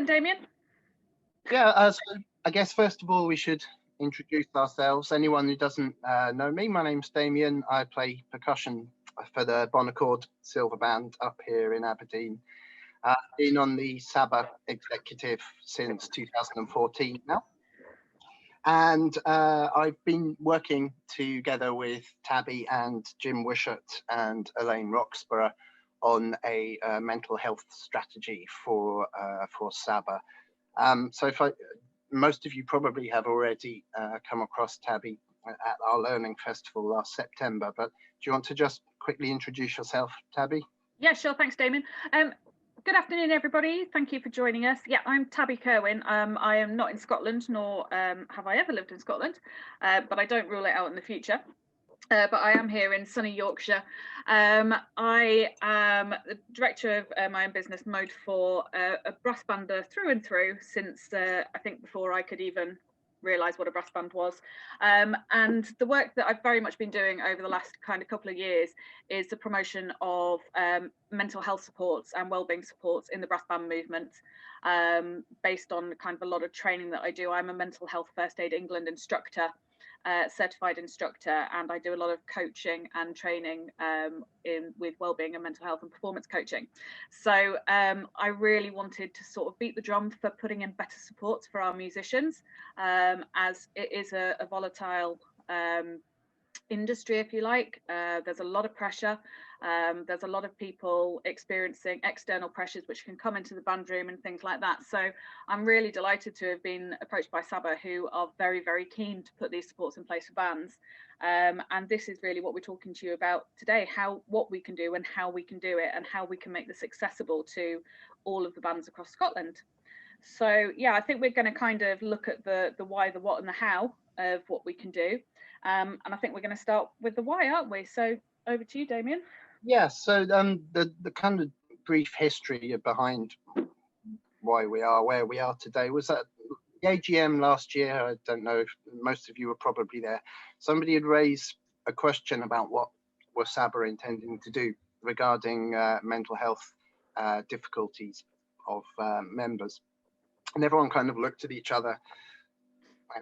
Damien? Yeah, so I guess first of all we should introduce ourselves. Anyone who doesn't know me, my name's Damien. I play percussion for the Bonaccord Silver Band up here in Aberdeen. I've been on the SBBA executive since 2014 now. And I've been working together with Tabby and Jim Wishart and Elaine Roxburgh on a mental health strategy for SBBA. So most of you probably have already come across Tabby at our Learning Festival last September, but do you want to just quickly introduce yourself, Tabby? Yeah, sure. Thanks, Damien. Good afternoon, everybody. Thank you for joining us. Yeah, I'm Tabby Kerwin. I am not in Scotland, nor have I ever lived in Scotland, but I don't rule it out in the future. But I am here in sunny Yorkshire. I am the director of my own business, Mode 4, a brass bander through and through since I think before I could even realise what a brass band was. And the work that I've very much been doing over the last kind of couple of years is the promotion of mental health supports and wellbeing supports in the brass band movement, based on kind of a lot of training that I do. I'm a mental health first aid England instructor, certified instructor, and I do a lot of coaching and training with wellbeing and mental health and performance coaching. So I really wanted to sort of beat the drum for putting in better supports for our musicians, as it is a volatile industry, if you like. There's a lot of pressure. There's a lot of people experiencing external pressures which can come into the band room and things like that. So I'm really delighted to have been approached by SBBA, who are very, very keen to put these supports in place for bands. And this is really what we're talking to you about today, what we can do and how we can do it and how we can make this accessible to all of the bands across Scotland. So yeah, I think we're going to kind of look at the why, the what and the how of what we can do. And I think we're going to start with the why, aren't we? So over to you, Damien. Yeah, so the kind of brief history behind why we are where we are today was that the AGM last year. I don't know if most of you were probably there. Somebody had raised a question about what was SBBA intending to do regarding mental health difficulties of members, and everyone kind of looked at each other.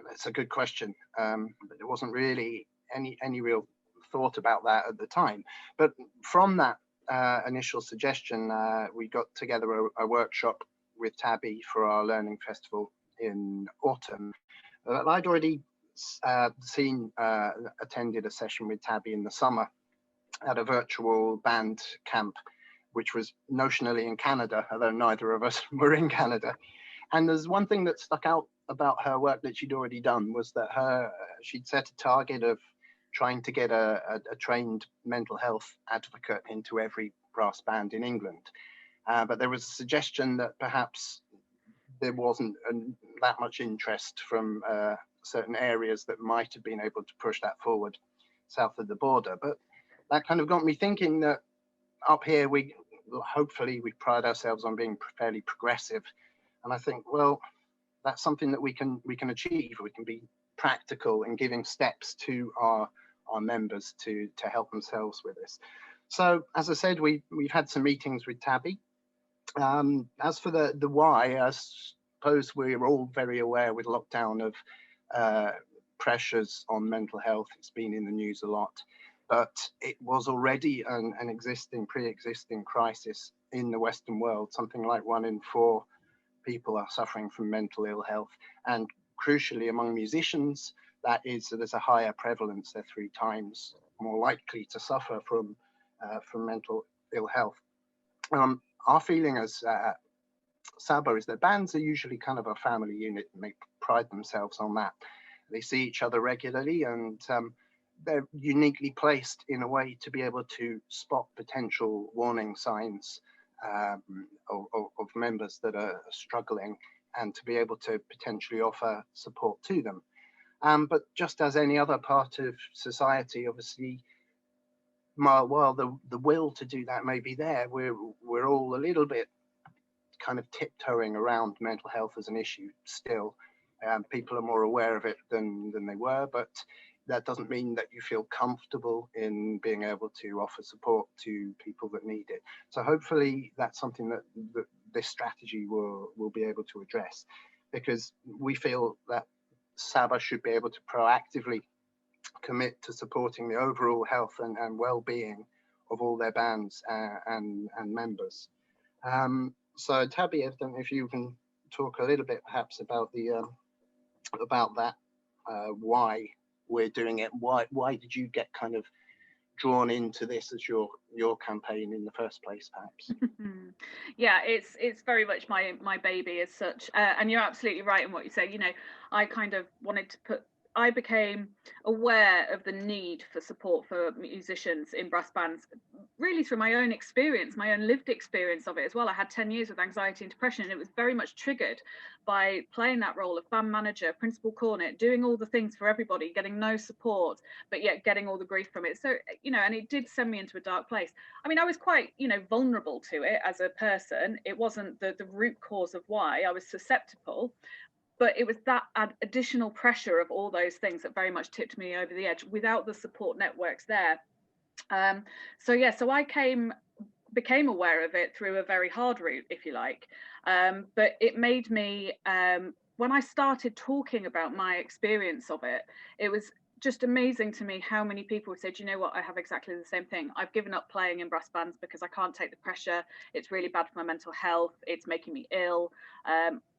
That's a good question, but there wasn't really any real thought about that at the time. But from that initial suggestion, we got together a workshop with Tabby for our Learning Festival in autumn. I'd already attended a session with Tabby in the summer at a virtual band camp, which was notionally in Canada, although neither of us were in Canada. And there's one thing that stuck out about her work that she'd already done was that she'd set a target of trying to get a trained mental health advocate into every brass band in England. But there was a suggestion that perhaps there wasn't that much interest from certain areas that might have been able to push that forward south of the border. But that kind of got me thinking that up here, hopefully we pride ourselves on being fairly progressive. And I think, well, that's something that we can achieve. We can be practical in giving steps to our members to help themselves with this. So as I said, we've had some meetings with Tabby. As for the why, I suppose we're all very aware with lockdown of pressures on mental health. It's been in the news a lot, but it was already an pre-existing crisis in the Western world. Something like 1 in 4 people are suffering from mental ill health, and crucially among musicians, there's a higher prevalence. They're 3 times more likely to suffer from mental ill health. Our feeling as SBBA is that bands are usually kind of a family unit, and they pride themselves on that. They see each other regularly, and they're uniquely placed in a way to be able to spot potential warning signs of members that are struggling, and to be able to potentially offer support to them. But just as any other part of society, obviously, while the will to do that may be there, we're all a little bit kind of tiptoeing around mental health as an issue still. People are more aware of it than they were, but that doesn't mean that you feel comfortable in being able to offer support to people that need it. So hopefully that's something that this strategy will be able to address, because we feel that SBBA should be able to proactively commit to supporting the overall health and well-being of all their bands and members. So Tabby, I don't know if you can talk a little bit perhaps about the about that, why we're doing it. Why did you get kind of drawn into this as your campaign in the first place, perhaps? Yeah, it's very much my baby as such, and you're absolutely right in what you say. You know, I kind of wanted to I became aware of the need for support for musicians in brass bands really through my own experience, my own lived experience of it as well. I had 10 years with anxiety and depression, and it was very much triggered by playing that role of band manager, principal cornet, doing all the things for everybody, getting no support, but yet getting all the grief from it. So, you know, and it did send me into a dark place. I mean, I was quite, you know, vulnerable to it as a person. It wasn't the root cause of why I was susceptible, but it was that additional pressure of all those things that very much tipped me over the edge without the support networks there. So I became aware of it through a very hard route, if you like. But it made me, when I started talking about my experience of it, it was just amazing to me how many people said, you know what, I have exactly the same thing. I've given up playing in brass bands because I can't take the pressure. It's really bad for my mental health. It's making me ill.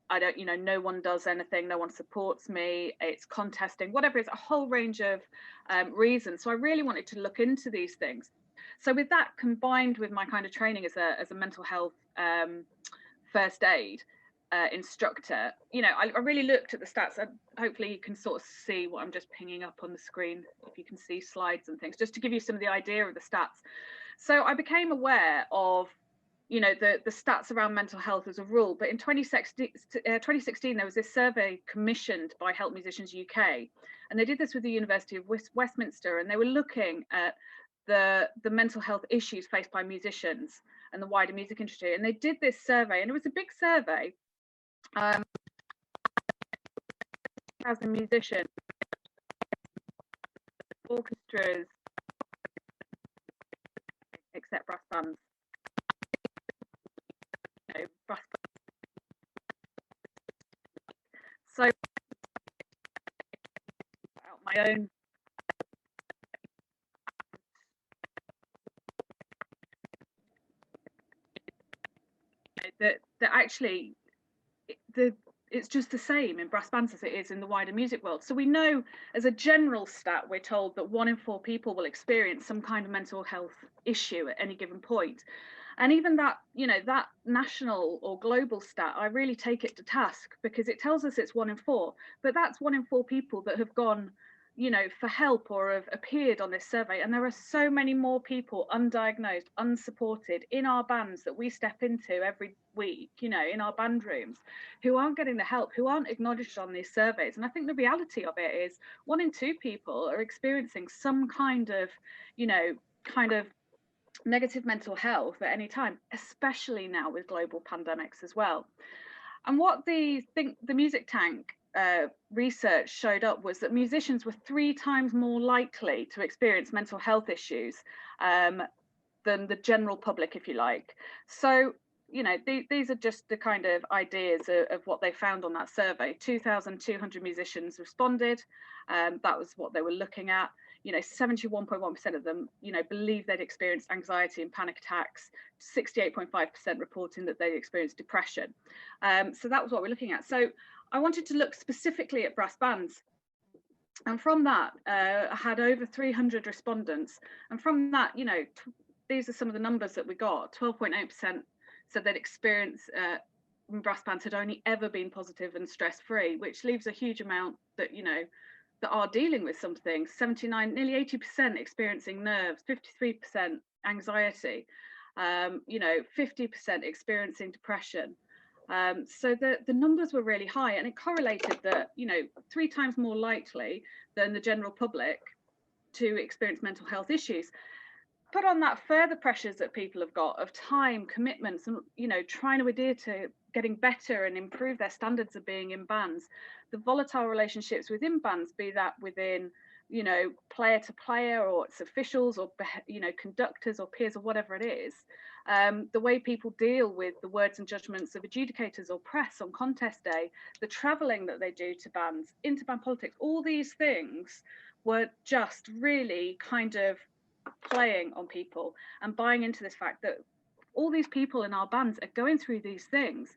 I don't, you know, no one does anything, no one supports me, it's contesting, whatever, it's a whole range of reasons. So I really wanted to look into these things. So with that combined with my kind of training as a mental health first aid instructor, you know, I really looked at the stats, and hopefully you can sort of see what I'm just pinging up on the screen, if you can see slides and things, just to give you some of the idea of the stats. So I became aware of, you know, the stats around mental health as a rule. But in 2016, there was this survey commissioned by Help Musicians UK, and they did this with the University of Westminster, and they were looking at the mental health issues faced by musicians and the wider music industry. And they did this survey, and it was a big survey. 1,000 musicians, orchestras, except brass bands. You know, brass bands. So out my own that actually it's just the same in brass bands as it is in the wider music world. So we know, as a general stat, we're told that 1 in 4 people will experience some kind of mental health issue at any given point. And even that, you know, that national or global stat, I really take it to task, because it tells us it's 1 in 4, but that's 1 in 4 people that have gone, you know, for help or have appeared on this survey. And there are so many more people undiagnosed, unsupported in our bands that we step into every week, you know, in our band rooms, who aren't getting the help, who aren't acknowledged on these surveys. And I think the reality of it is 1 in 2 people are experiencing some kind of, you know, kind of negative mental health at any time, especially now with global pandemics as well. And what the Music Tank research showed up was that musicians were 3 times more likely to experience mental health issues than the general public, if you like. So, you know, these are just the kind of ideas of what they found on that survey. 2,200 musicians responded. That was what they were looking at. You know, 71.1% of them, you know, believe they'd experienced anxiety and panic attacks. 68.5% reporting that they'd experienced depression. So that was what we're looking at. So I wanted to look specifically at brass bands. And from that, I had over 300 respondents. And from that, you know, these are some of the numbers that we got. 12.8% said they'd experienced brass bands had only ever been positive and stress-free, which leaves a huge amount that, you know, that are dealing with something. 79, nearly 80% experiencing nerves, 53% anxiety, you know, 50% experiencing depression. So the numbers were really high, and it correlated that, you know, 3 times more likely than the general public to experience mental health issues. Put on that further pressures that people have got of time, commitments, and, you know, trying to adhere to getting better and improve their standards of being in bands. The volatile relationships within bands, be that within you know, player to player, or it's officials, or, you know, conductors or peers or whatever it is, the way people deal with the words and judgments of adjudicators or press on contest day, the travelling that they do to bands, interband politics, all these things were just really kind of playing on people and buying into this fact that all these people in our bands are going through these things,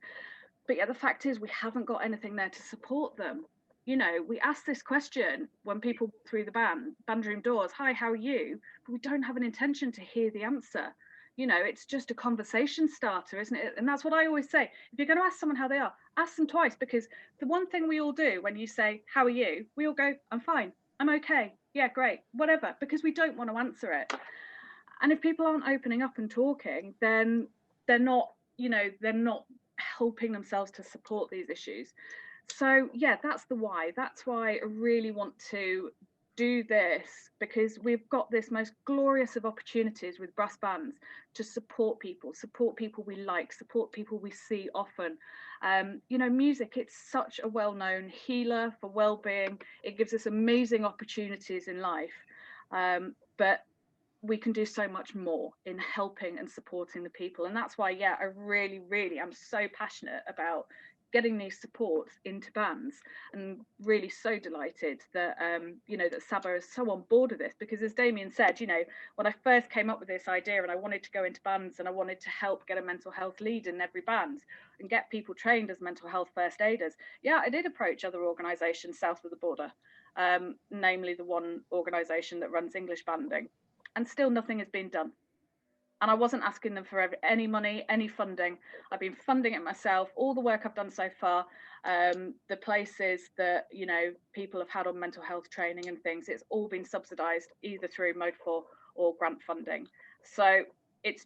but yet the fact is we haven't got anything there to support them. You know, we ask this question when people walk through the band room doors, hi, how are you? But we don't have an intention to hear the answer. You know, it's just a conversation starter, isn't it? And that's what I always say. If you're going to ask someone how they are, ask them twice, because the one thing we all do when you say, how are you? We all go, I'm fine. I'm okay. Yeah, great. Whatever, because we don't want to answer it. And if people aren't opening up and talking, then they're not, you know, they're not helping themselves to support these issues. So yeah, that's the why. That's why I really want to do this, because we've got this most glorious of opportunities with brass bands to support people we like, support people we see often. You know, music, it's such a well-known healer for well-being. It gives us amazing opportunities in life, but we can do so much more in helping and supporting the people. And that's why, yeah, I really am so passionate about getting these supports into bands, and really so delighted that you know, that SBBA is so on board with this, because as Damien said, you know, when I first came up with this idea and I wanted to go into bands and I wanted to help get a mental health lead in every band and get people trained as mental health first aiders, yeah, I did approach other organisations south of the border, namely the one organisation that runs English banding, and still nothing has been done. And I wasn't asking them for any money, any funding. I've been funding it myself. All the work I've done so far, the places that, you know, people have had on mental health training and things, it's all been subsidised either through Mode 4 or grant funding. So it's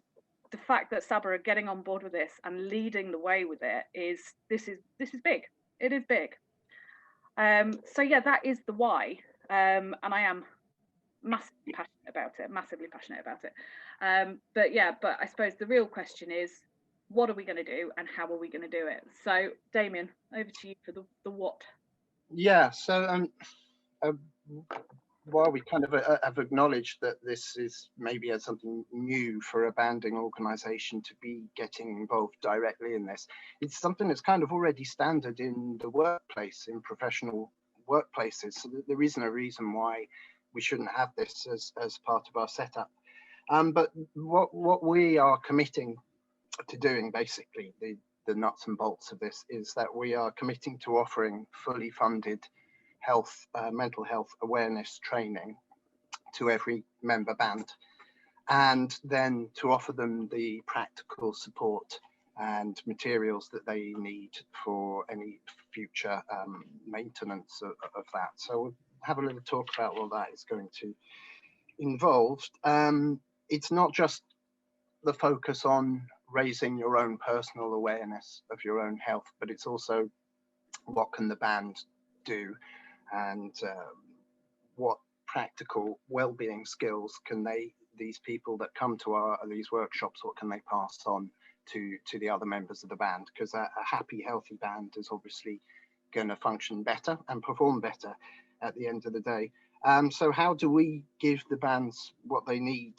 the fact that SBBA are getting on board with this and leading the way with it this is big. It is big. So yeah, that is the why, and I am massively passionate about it. But I suppose the real question is, what are we going to do and how are we going to do it? So Damien, over to you for the what. Yeah, so while we kind of have acknowledged that this is maybe something new for a banding organisation to be getting involved directly in this, it's something that's kind of already standard in the workplace, in professional workplaces. So there isn't a reason why we shouldn't have this as part of our setup. But what we are committing to doing, basically, the nuts and bolts of this, is that we are committing to offering fully funded mental health awareness training to every member band, and then to offer them the practical support and materials that they need for any future maintenance of that. So we'll have a little talk about what that is going to involve. It's not just the focus on raising your own personal awareness of your own health, but it's also what can the band do, and what practical well-being skills can these people that come to these workshops, what can they pass on to the other members of the band? Because a happy, healthy band is obviously going to function better and perform better at the end of the day. So how do we give the bands what they need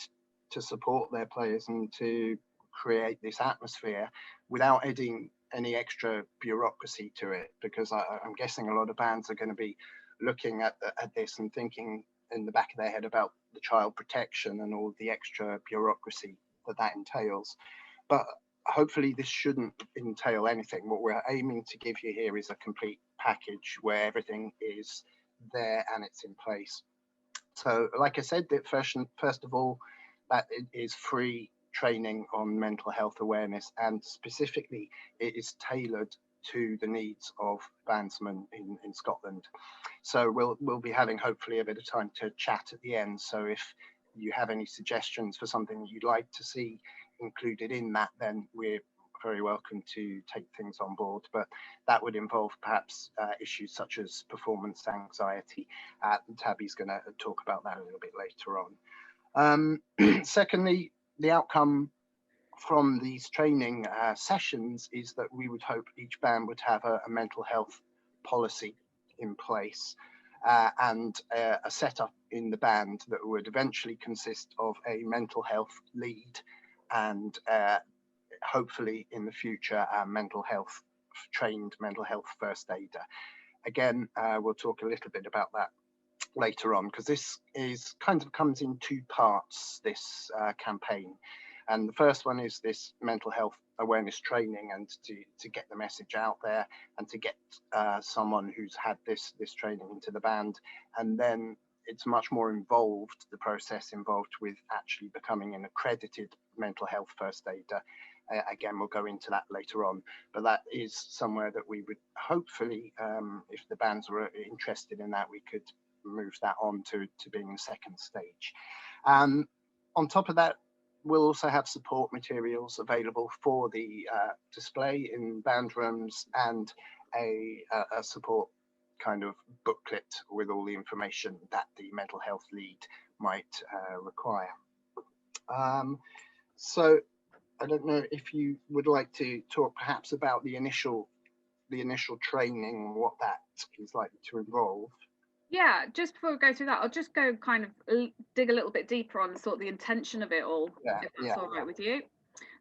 to support their players and to create this atmosphere without adding any extra bureaucracy to it? Because I'm guessing a lot of bands are going to be looking at this and thinking in the back of their head about the child protection and all the extra bureaucracy that entails. But hopefully this shouldn't entail anything. What we're aiming to give you here is a complete package where everything is there and it's in place. So like I said, first of all, that it is free training on mental health awareness, and specifically it is tailored to the needs of bandsmen in Scotland. So we'll be having hopefully a bit of time to chat at the end. So if you have any suggestions for something that you'd like to see included in that, then we're very welcome to take things on board. But that would involve perhaps issues such as performance anxiety. Tabby's going to talk about that a little bit later on. Secondly, the outcome from these training sessions is that we would hope each band would have a mental health policy in place. and a setup in the band that would eventually consist of a mental health lead and hopefully in the future a trained mental health first aider. Again, we'll talk a little bit about that later on, because this is kind of comes in two parts, this campaign. And the first one is this mental health awareness training, and to get the message out there and to get someone who's had this training into the band. And then it's much more involved, the process involved with actually becoming an accredited mental health first aider. Again, we'll go into that later on, but that is somewhere that we would hopefully, if the bands were interested in that, we could move that on to being the second stage. On top of that, we'll also have support materials available for the display in band rooms, and a support kind of booklet with all the information that the mental health lead might require. So I don't know if you would like to talk perhaps about the initial training, what that is likely to involve. Yeah, just before we go through that, I'll just go kind of dig a little bit deeper on sort of the intention of it all, if that's all right with you.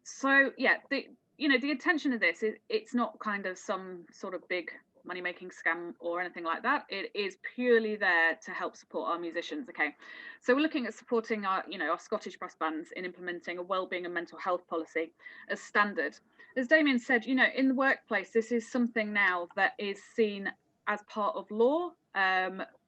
So yeah, the intention of this is, it's not kind of some sort of big money-making scam or anything like that. It is purely there to help support our musicians. Okay, so we're looking at supporting our Scottish brass bands in implementing a wellbeing and mental health policy as standard. As Damien said, in the workplace, this is something now that is seen as part of law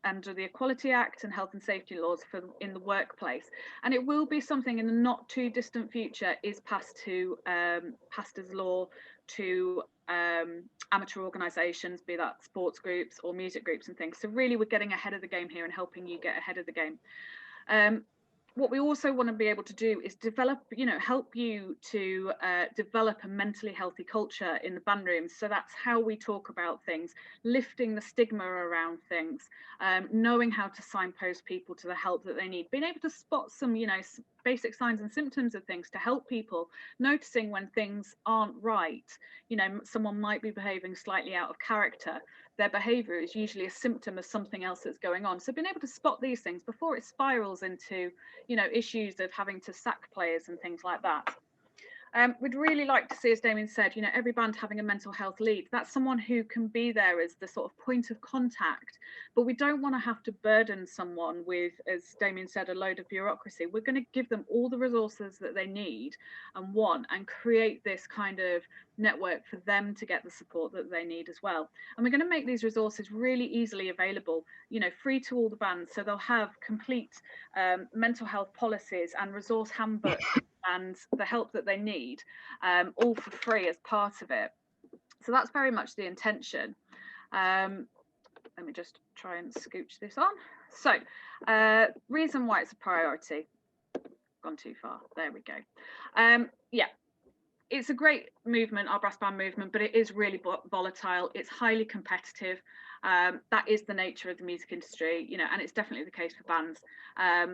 under the Equality Act and health and safety laws in the workplace, and it will be something in the not too distant future is passed as law to amateur organisations, be that sports groups or music groups and things. So really, we're getting ahead of the game here and helping you get ahead of the game. What we also want to be able to do is help you to develop a mentally healthy culture in the band rooms. So that's how we talk about things, lifting the stigma around things, knowing how to signpost people to the help that they need, being able to spot some, basic signs and symptoms of things to help people, noticing when things aren't right. Someone might be behaving slightly out of character. Their behavior is usually a symptom of something else that's going on. So being able to spot these things before it spirals into, issues of having to sack players and things like that. We'd really like to see, as Damien said, every band having a mental health lead. That's someone who can be there as the sort of point of contact, but we don't want to have to burden someone with, as Damien said, a load of bureaucracy. We're going to give them all the resources that they need and want, and create this kind of network for them to get the support that they need as well. And we're going to make these resources really easily available, free to all the bands. So they'll have complete mental health policies and resource handbooks and the help that they need, all for free as part of it. So that's very much the intention. Let me just try and scooch this on. So reason why it's a priority. Gone too far. There we go. Yeah. It's a great movement, our brass band movement, but it is really volatile. It's highly competitive. That is the nature of the music industry, and it's definitely the case for bands.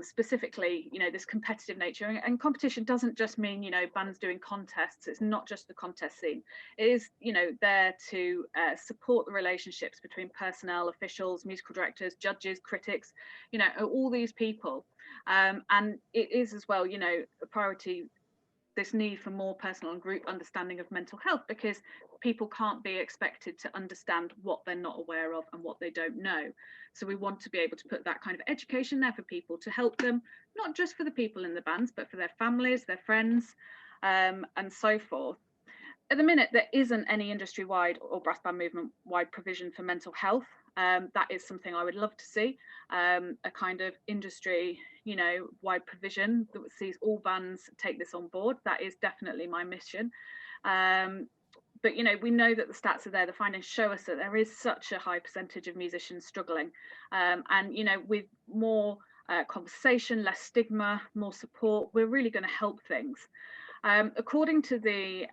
Specifically, this competitive nature, and competition doesn't just mean, bands doing contests. It's not just the contest scene. It is, there to support the relationships between personnel, officials, musical directors, judges, critics, all these people. And it is as well, a priority, this need for more personal and group understanding of mental health, because people can't be expected to understand what they're not aware of and what they don't know. So we want to be able to put that kind of education there for people to help them, not just for the people in the bands, but for their families, their friends, and so forth. At the minute, there isn't any industry-wide or brass band movement-wide provision for mental health. That is something I would love to see, a kind of industry, wide provision that sees all bands take this on board. That is definitely my mission. But, we know that the stats are there. The findings show us that there is such a high percentage of musicians struggling. And, with more conversation, less stigma, more support, we're really going to help things. According to the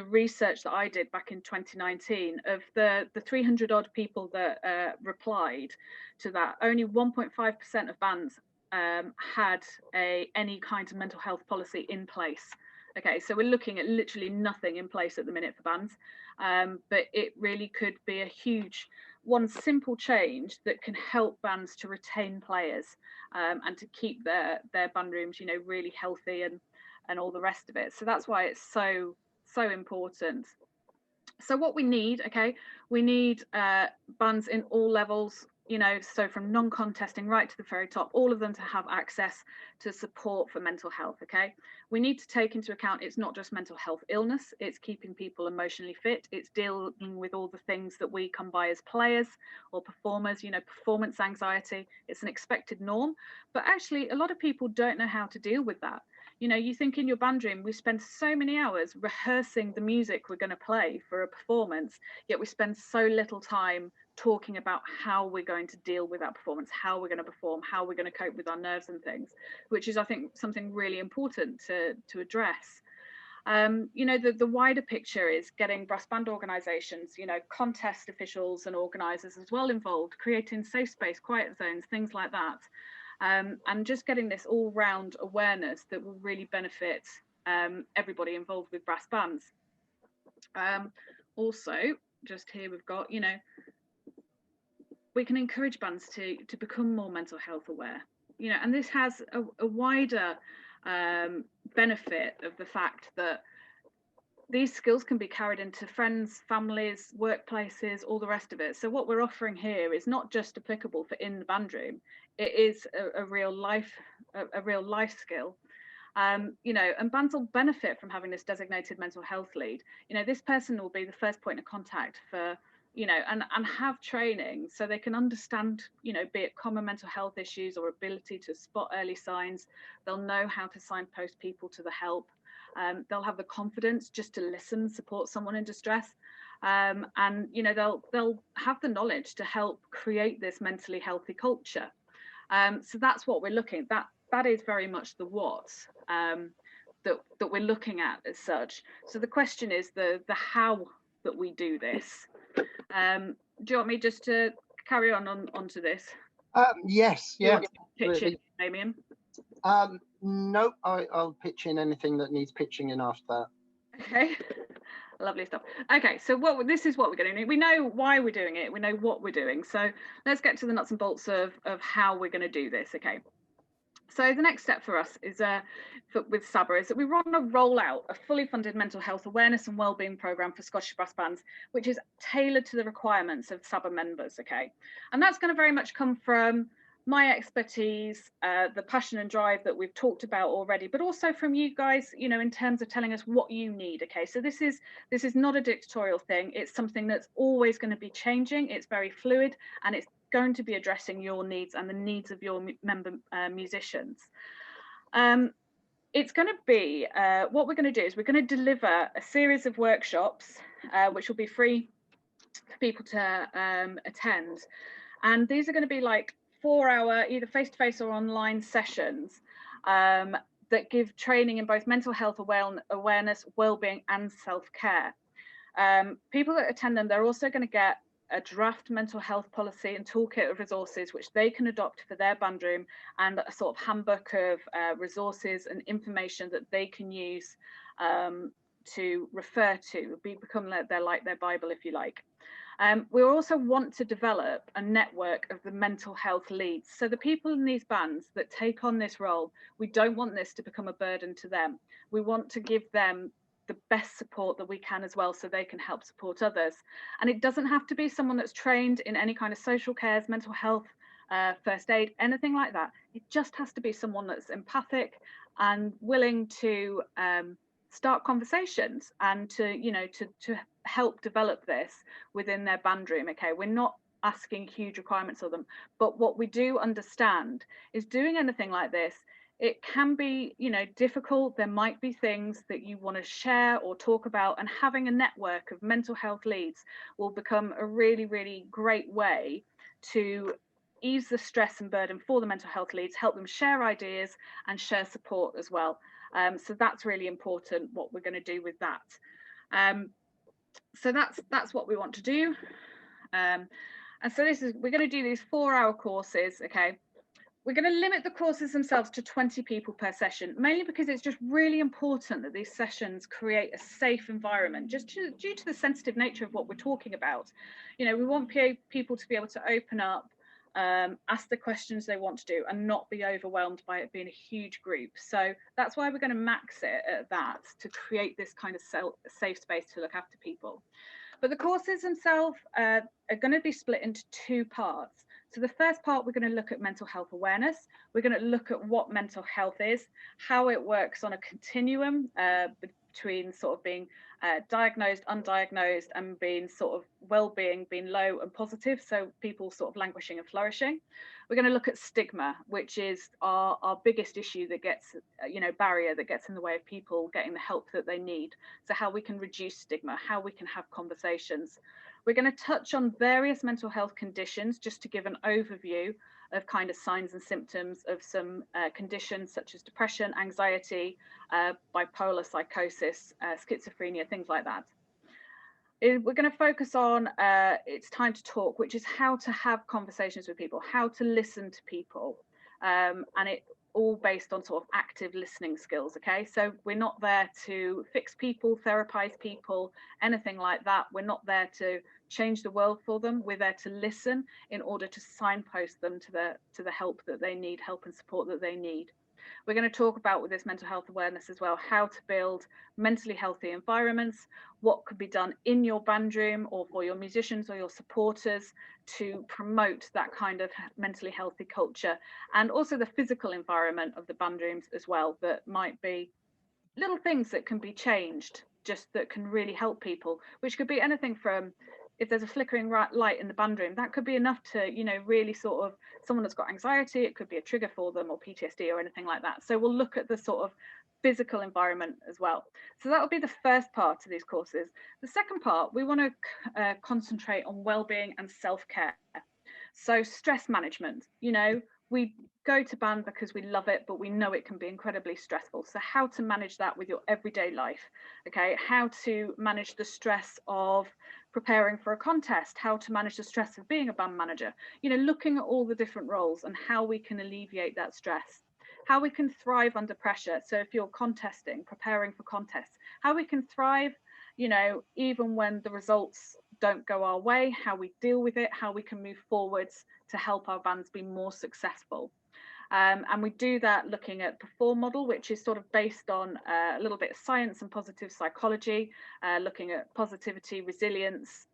research that I did back in 2019, of the 300 odd people that replied to that, only 1.5% of bands had any kind of mental health policy in place. Okay, so we're looking at literally nothing in place at the minute for bands, but it really could be a huge one simple change that can help bands to retain players, and to keep their band rooms, you know, really healthy and all the rest of it. So that's why it's so important. So what we need, okay, we need bands in all levels, you know, so from non-contesting right to the very top, all of them to have access to support for mental health, okay? We need to take into account it's not just mental health illness, it's keeping people emotionally fit, it's dealing with all the things that we come by as players or performers, you know, performance anxiety, it's an expected norm, but actually a lot of people don't know how to deal with that. You know, you think in your band room, we spend so many hours rehearsing the music we're going to play for a performance, yet we spend so little time talking about how we're going to deal with that performance, how we're going to perform, how we're going to cope with our nerves and things, which is, I think, something really important to address. You know, the wider picture is getting brass band organisations, you know, contest officials and organisers as well involved, creating safe space, quiet zones, things like that. And just getting this all-round awareness that will really benefit everybody involved with brass bands. Also, just here we've got, you know, we can encourage bands to become more mental health aware, you know, and this has a wider benefit of the fact that these skills can be carried into friends, families, workplaces, all the rest of it. So what we're offering here is not just applicable for in the band room, it is a real life skill. You know, and bands will benefit from having this designated mental health lead. You know, this person will be the first point of contact for, you know, and have training so they can understand, you know, be it common mental health issues or ability to spot early signs. They'll know how to signpost people to the help. They'll have the confidence just to listen, support someone in distress, and you know, they'll have the knowledge to help create this mentally healthy culture. So that's what we're looking at. That is very much the what that we're looking at as such. So the question is the how that we do this. Do you want me just to carry onto this? Yes, yeah. Pitch in, Damien? No, I'll pitch in anything that needs pitching in after that. Okay, lovely stuff. Okay, so this is what we're going to do. We know why we're doing it. We know what we're doing. So let's get to the nuts and bolts of how we're going to do this. Okay. So the next step for us is with SBBA is that we want to roll out a fully funded mental health awareness and wellbeing programme for Scottish brass bands, which is tailored to the requirements of SBBA members, okay? And that's going to very much come from my expertise, the passion and drive that we've talked about already, but also from you guys, you know, in terms of telling us what you need, okay? So this is not a dictatorial thing. It's something that's always going to be changing. It's very fluid, and it's going to be addressing your needs and the needs of your member musicians. It's going to be, what we're going to do is we're going to deliver a series of workshops, which will be free for people to attend. And these are going to be like 4-hour, either face-to-face or online sessions that give training in both mental health awareness, well-being and self-care. People that attend them, they're also going to get a draft mental health policy and toolkit of resources which they can adopt for their band room, and a sort of handbook of resources and information that they can use to refer to, become their Bible, if you like. We also want to develop a network of the mental health leads. So the people in these bands that take on this role, we don't want this to become a burden to them. We want to give them the best support that we can as well, so they can help support others. And it doesn't have to be someone that's trained in any kind of social cares, mental health, first aid, anything like that. It just has to be someone that's empathic and willing to start conversations and to, you know, to help develop this within their band room. Okay, we're not asking huge requirements of them, but what we do understand is doing anything like this, it can be, you know, difficult. There might be things that you want to share or talk about, and having a network of mental health leads will become a really, really great way to ease the stress and burden for the mental health leads, help them share ideas and share support as well. So that's really important, what we're going to do with that. So that's what we want to do. And so we're going to do these 4-hour courses, okay? We're going to limit the courses themselves to 20 people per session, mainly because it's just really important that these sessions create a safe environment, just due to the sensitive nature of what we're talking about. You know, we want people to be able to open up, ask the questions they want to do, and not be overwhelmed by it being a huge group. So that's why we're going to max it at that, to create this kind of safe space to look after people. But the courses themselves are going to be split into two parts. So the first part, we're going to look at mental health awareness. We're going to look at what mental health is, how it works on a continuum between sort of being diagnosed, undiagnosed, and being sort of well-being, being low and positive. So people sort of languishing and flourishing. We're going to look at stigma, which is our biggest issue that gets, barrier that gets in the way of people getting the help that they need. So how we can reduce stigma, how we can have conversations. We're going to touch on various mental health conditions, just to give an overview of kind of signs and symptoms of some conditions such as depression, anxiety, bipolar, psychosis, schizophrenia, things like that. We're going to focus on It's Time to Talk, which is how to have conversations with people, how to listen to people, and it all based on sort of active listening skills. Okay, so we're not there to fix people, therapize people, anything like that. We're not there to change the world for them. We're there to listen in order to signpost them to the help that they need, help and support that they need. We're going to talk about, with this mental health awareness as well, how to build mentally healthy environments, what could be done in your band room or for your musicians or your supporters to promote that kind of mentally healthy culture, and also the physical environment of the band rooms as well, that might be little things that can be changed, just that can really help people, which could be anything from, if there's a flickering light in the band room, that could be enough to, really sort of, someone that's got anxiety, it could be a trigger for them, or PTSD or anything like that. So we'll look at the sort of physical environment as well. So that will be the first part of these courses. The second part, we want to concentrate on well-being and self-care. So stress management, we go to band because we love it, but we know it can be incredibly stressful. So how to manage that with your everyday life, okay? How to manage the stress of preparing for a contest, how to manage the stress of being a band manager, looking at all the different roles and how we can alleviate that stress, how we can thrive under pressure. So if you're contesting, preparing for contests, how we can thrive, even when the results don't go our way, how we deal with it, how we can move forwards to help our bands be more successful. And we do that looking at Perform model, which is sort of based on a little bit of science and positive psychology, looking at positivity, resilience,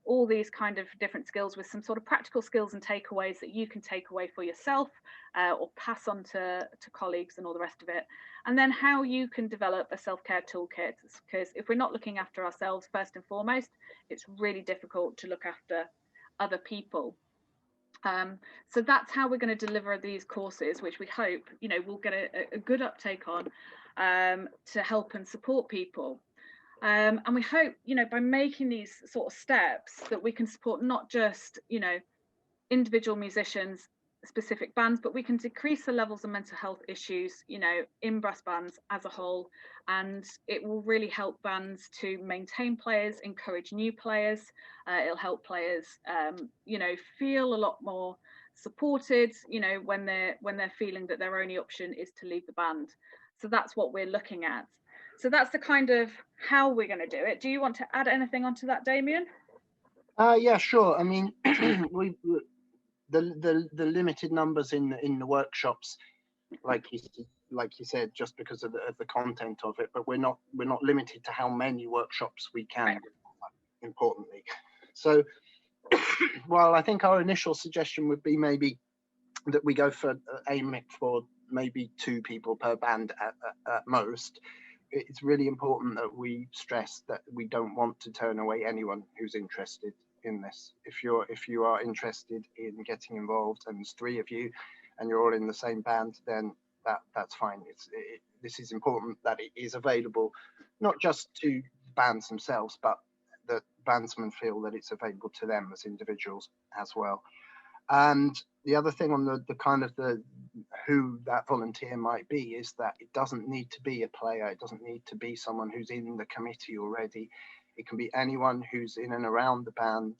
all these kind of different skills, with some sort of practical skills and takeaways that you can take away for yourself or pass on to colleagues and all the rest of it. And then how you can develop a self-care toolkit, because if we're not looking after ourselves first and foremost, it's really difficult to look after other people. So that's how we're going to deliver these courses, which we hope, we'll get a good uptake on, to help and support people. And we hope, by making these sort of steps, that we can support not just, individual musicians, specific bands, but we can decrease the levels of mental health issues, in brass bands as a whole. And it will really help bands to maintain players, encourage new players. It'll help players, feel a lot more supported, when they're feeling that their only option is to leave the band. So that's what we're looking at. So that's the kind of how we're going to do it. Do you want to add anything onto that, Damien? Yeah, sure. I mean, the limited numbers in the workshops, like you said, just because of the content of it, but we're not limited to how many workshops we can. Right. Importantly, so well, I think our initial suggestion would be maybe that we go for aiming for maybe 2 people per band at most. It's really important that we stress that we don't want to turn away anyone who's interested in this. If you are interested in getting involved, and there's 3 of you and you're all in the same band, then that's fine. This is important that it is available, not just to bands themselves, but that bandsmen feel that it's available to them as individuals as well. And the other thing on the kind of the who that volunteer might be is that it doesn't need to be a player. It doesn't need to be someone who's in the committee already. It can be anyone who's in and around the band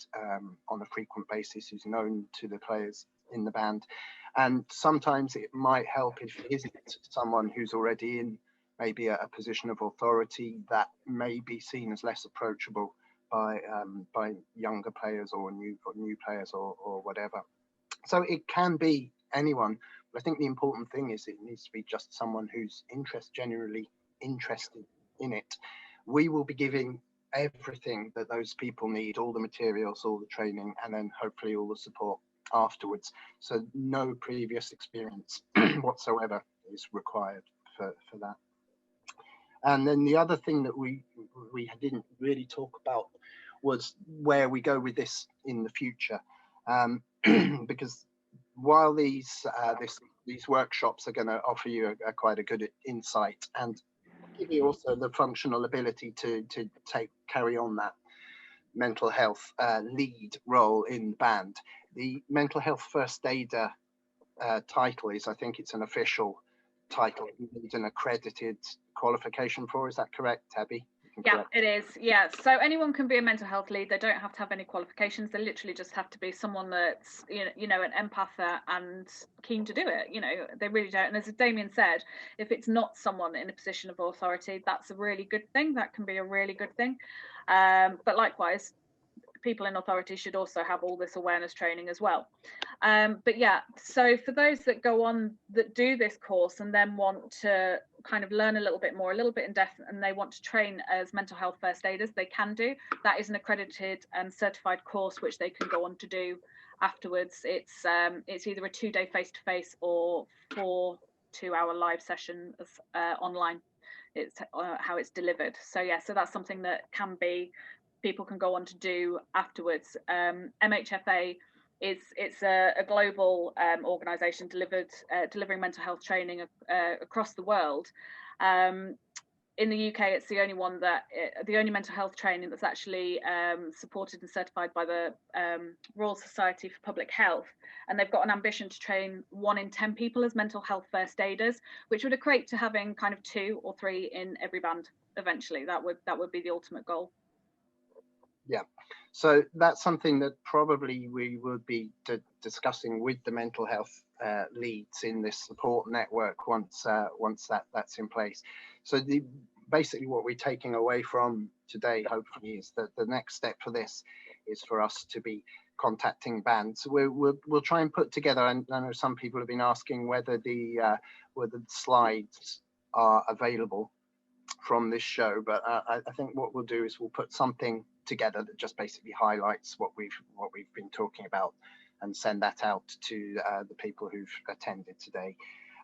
on a frequent basis, who's known to the players in the band. And sometimes it might help if it isn't someone who's already in maybe a position of authority that may be seen as less approachable by younger players or new players or whatever. So it can be anyone, but I think the important thing is it needs to be just someone who's genuinely interested in it. We will be giving everything that those people need, all the materials, all the training, and then hopefully all the support afterwards. So no previous experience whatsoever is required for that. And then the other thing that we didn't really talk about was where we go with this in the future, because while these workshops are going to offer you quite a good insight and give you also the functional ability to carry on that mental health lead role in band, the mental health first aider title is, I think it's an official title. You need an accredited qualification for. Is that correct, Tabby? Yeah, it is. Yeah, so anyone can be a mental health lead. They don't have to have any qualifications. They literally just have to be someone that's you know an empath and keen to do it. You know, they really don't. And as Damien said, if it's not someone in a position of authority, that's a really good thing. That can be a really good thing. But likewise, people in authority should also have all this awareness training as well. But yeah, so for those that go on, that do this course and then want to kind of learn a little bit more, a little bit in depth, and they want to train as mental health first aiders, they can do. That is an accredited and certified course which they can go on to do afterwards. It's either a 2-day face-to-face or 4 2-hour live sessions online. It's how it's delivered. So yeah, so that's something that people can go on to do afterwards. MHFA it's a global organisation delivering mental health training across the world. In the UK, it's the only mental health training that's actually supported and certified by the Royal Society for Public Health, and they've got an ambition to train 1 in 10 people as mental health first aiders, which would equate to having kind of 2 or 3 in every band. Eventually, that would be the ultimate goal. Yeah, so that's something that probably we would be discussing with the mental health leads in this support network once that's in place. So basically what we're taking away from today, hopefully, is that the next step for this is for us to be contacting bands. We'll try and put together, and I know some people have been asking whether the slides are available from this show, but I think what we'll do is we'll put something together that just basically highlights what we've been talking about and send that out to the people who've attended today.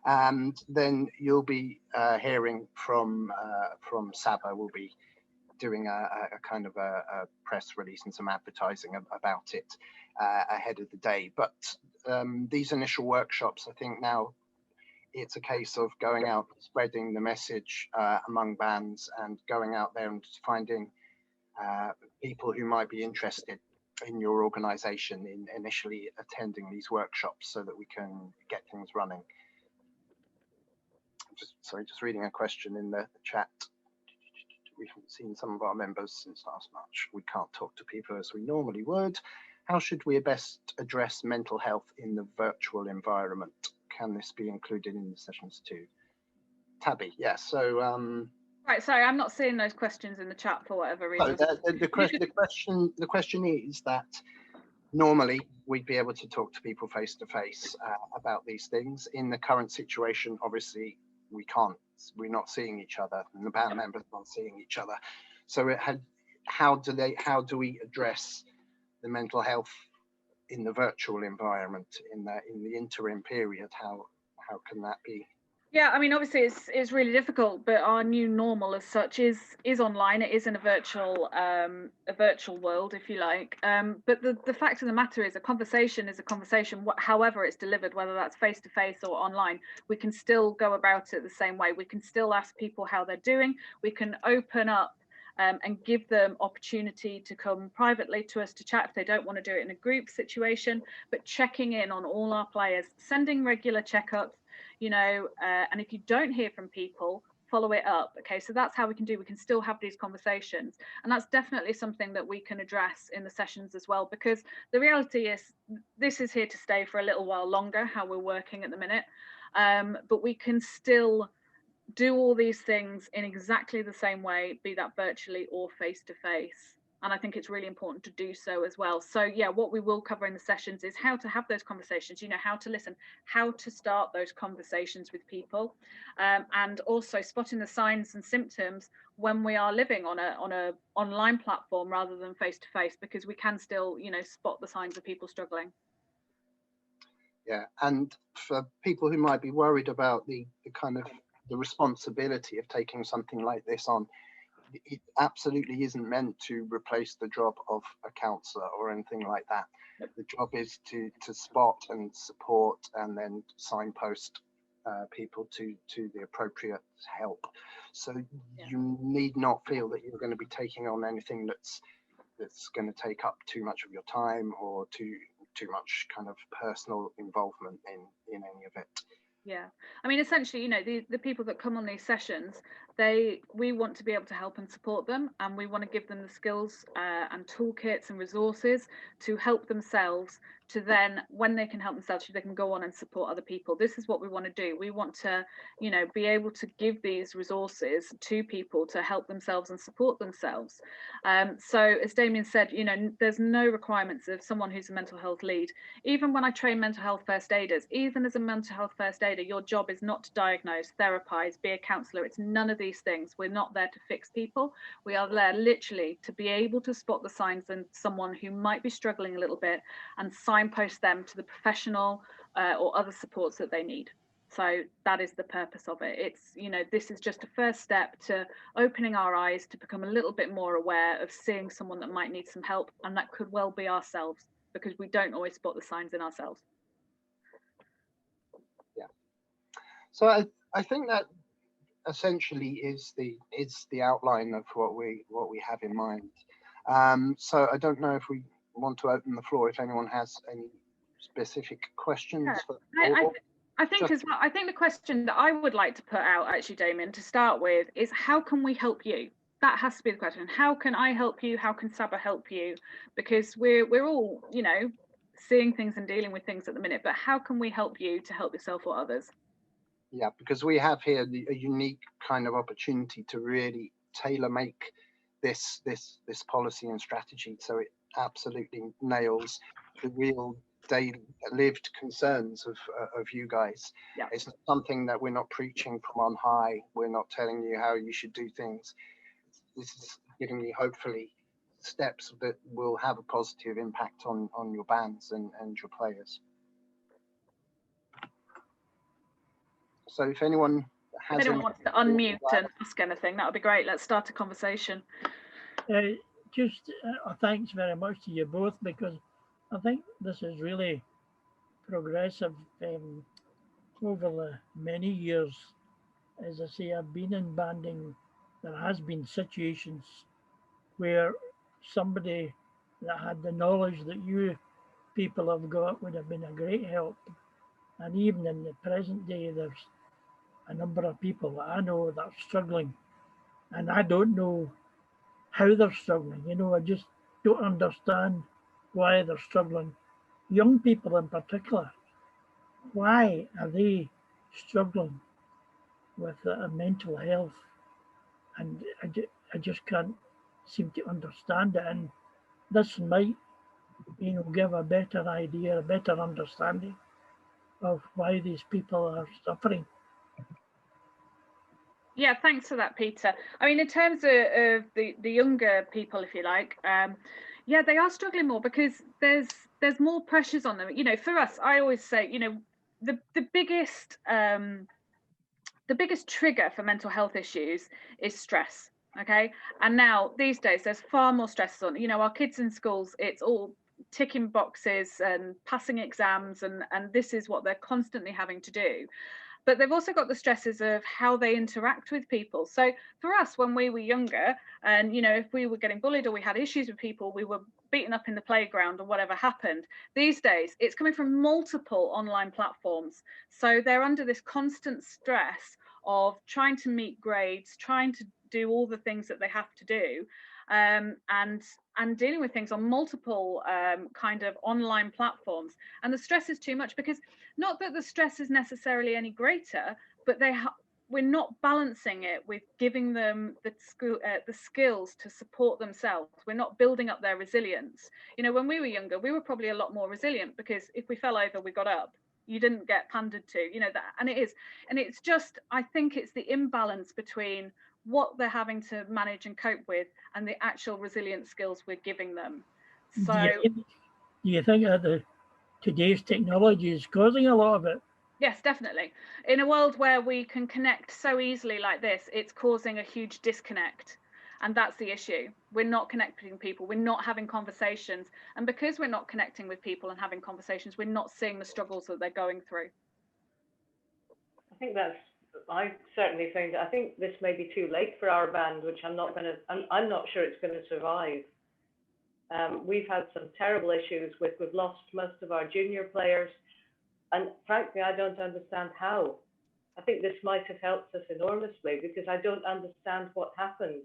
And then you'll be hearing from Saba. We'll be doing a kind of a press release and some advertising about it ahead of the day. But these initial workshops, I think now it's a case of going out, spreading the message among bands and going out there and finding people who might be interested in your organization in initially attending these workshops so that we can get things running. Just reading a question in the chat. We haven't seen some of our members since last March. We can't talk to people as we normally would. How should we best address mental health in the virtual environment? Can this be included in the sessions too? Tabby, yes. So right, sorry, I'm not seeing those questions in the chat for whatever reason. So the question is that normally we'd be able to talk to people face to face about these things. In the current situation, obviously we can't. We're not seeing each other, and the band members aren't seeing each other. So how do we address the mental health in the virtual environment in the interim period? How can that be? Yeah, I mean, obviously it's really difficult, but our new normal as such is online. It is in a virtual world, if you like. But the fact of the matter is, a conversation is a conversation, however it's delivered, whether that's face to face or online. We can still go about it the same way. We can still ask people how they're doing. We can open up and give them opportunity to come privately to us to chat if they don't want to do it in a group situation. But checking in on all our players, sending regular checkups. You know, and if you don't hear from people, follow it up. Okay, so that's how we can still have these conversations, and that's definitely something that we can address in the sessions as well, because the reality is this is here to stay for a little while longer, how we're working at the minute, but we can still do all these things in exactly the same way, be that virtually or face to face. And I think it's really important to do so as well. So yeah, what we will cover in the sessions is how to have those conversations, you know, how to listen, how to start those conversations with people, and also spotting the signs and symptoms when we are living on a online platform rather than face to face, because we can still, you know, spot the signs of people struggling. Yeah, and for people who might be worried about the kind of the responsibility of taking something like this on, it absolutely isn't meant to replace the job of a counsellor or anything like that. The job is to spot and support and then signpost people to the appropriate help. So you need not feel that you're going to be taking on anything that's going to take up too much of your time or too much kind of personal involvement in any of it. Yeah, I mean, essentially, you know, the people that come on these sessions, we want to be able to help and support them, and we want to give them the skills and toolkits and resources to help themselves, to then, when they can help themselves, they can go on and support other people. This is what we want to do. We want to, you know, be able to give these resources to people to help themselves and support themselves. So as Damien said, you know, there's no requirements of someone who's a mental health lead. Even when I train mental health first aiders, even as a mental health first aider, your job is not to diagnose, therapize, be a counsellor. It's none of these things. We're not there to fix people. We are there literally to be able to spot the signs in someone who might be struggling a little bit and signpost them to the professional or other supports that they need. So that is the purpose of it. It's, you know, this is just a first step to opening our eyes to become a little bit more aware of seeing someone that might need some help, and that could well be ourselves, because we don't always spot the signs in ourselves. Yeah. So I think that essentially is the outline of what we have in mind. So I don't know if we want to open the floor if anyone has any specific questions. Yeah. I think as well, I think the question that I would like to put out, actually, Damien, to start with, is how can we help you? That has to be the question. How can I help you? How can Saba help you? Because we're all, you know, seeing things and dealing with things at the minute, but how can we help you to help yourself or others? Yeah, because we have here a unique kind of opportunity to really tailor make this policy and strategy so it absolutely nails the real daily lived concerns of you guys. Yeah. It's not something that we're not preaching from on high. We're not telling you how you should do things. This is giving you hopefully steps that will have a positive impact on your bands and your players. So if anyone wants to unmute and ask anything, that would be great. Let's start a conversation. Thanks very much to you both, because I think this is really progressive over the many years. As I say, I've been in banding. There has been situations where somebody that had the knowledge that you people have got would have been a great help. And even in the present day, there's a number of people that I know that are struggling, and I don't know how they're struggling. You know, I just don't understand why they're struggling. Young people in particular, why are they struggling with mental health? And I just can't seem to understand it. And this might, you know, give a better idea, a better understanding of why these people are suffering. Yeah, thanks for that, Peter. I mean, in terms of the younger people, if you like, yeah, they are struggling more because there's more pressures on them. You know, for us, I always say, you know, the biggest trigger for mental health issues is stress. Okay, and now these days there's far more stresses on. You know, our kids in schools, it's all ticking boxes and passing exams, and this is what they're constantly having to do. But they've also got the stresses of how they interact with people. So for us, when we were younger, and, you know, if we were getting bullied or we had issues with people, we were beaten up in the playground or whatever happened. These days, it's coming from multiple online platforms. So they're under this constant stress of trying to meet grades, trying to do all the things that they have to do, and dealing with things on multiple kind of online platforms. And the stress is too much, because not that the stress is necessarily any greater, but we're not balancing it with giving them the skills to support themselves. We're not building up their resilience. You know, when we were younger, we were probably a lot more resilient, because if we fell over, we got up. You didn't get pandered to, you know, that. And it's just, I think it's the imbalance between what they're having to manage and cope with and the actual resilient skills we're giving them. So Do you think that today's technology is causing a lot of it? yes, definitely. In a world where we can connect so easily like this, it's causing a huge disconnect. And that's the issue. We're not connecting people. We're not having conversations. And because we're not connecting with people and having conversations, we're not seeing the struggles that they're going through. I certainly think that I think this may be too late for our band, which I'm not sure it's going to survive. We've had some terrible issues we've lost most of our junior players. And frankly, I don't understand how. I think this might have helped us enormously, because I don't understand what happened.